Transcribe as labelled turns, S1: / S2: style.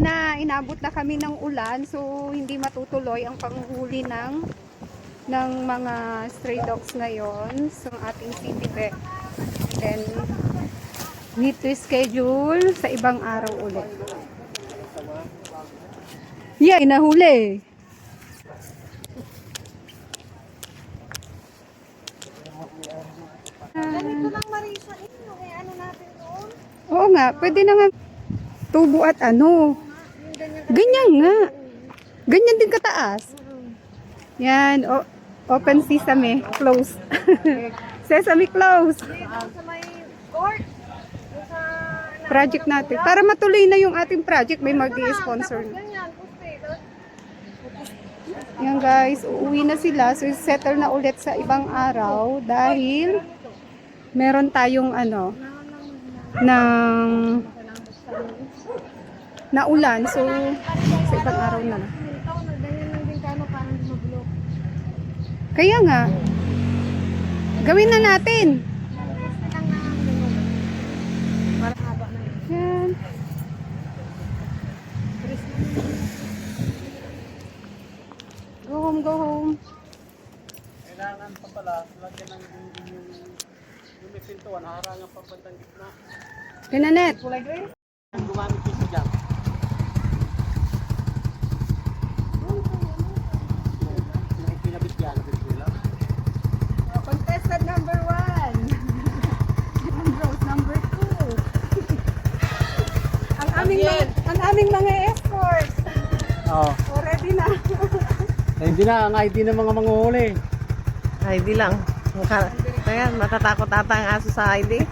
S1: na inabot na kami ng ulan, so hindi matutuloy ang panghuli ng mga stray dogs ngayon sa ating city vet. Then need to schedule sa ibang araw ulit. Yeah, inahuli.
S2: Ganito lang Marisa, eh, ano natin doon?
S1: Oo nga, pwede na nga tubo at ano.
S2: Yung ganyan
S1: Ganyan nga. Ganyan din kataas. Yan, open sesame, close. Sesame close.
S2: sa may court. Yung sa...
S1: Project natin. Para matuloy na yung ating project, may mag-i-sponsor.
S2: Ganyan, puste.
S1: Yan guys, uuwi na sila. So settle na ulit sa ibang araw dahil meron tayong ano ng naulan. So sa ibang araw na lang.
S2: Ito, ganyan lang din kano parang mabulok.
S1: Kaya nga, gawin na natin.
S2: Puste lang na ganun. Parang haba na yun.
S1: Yan. Go home, go home.
S3: Kailangan pa pala, lagyan ng yung may pintuan, harangan pa bandang gitna.
S1: Pinanet.
S3: Gumamit dito dyan. Pinabit yan, nabit nila.
S1: Contestant number 1. Ambrose number 2. ang aming mga escorts.
S3: Oo.
S1: Ready na.
S3: Hindi na, ang ID ng mga manguhuli.
S4: ID lang. Kaya matatakot ata ang aso sa ID.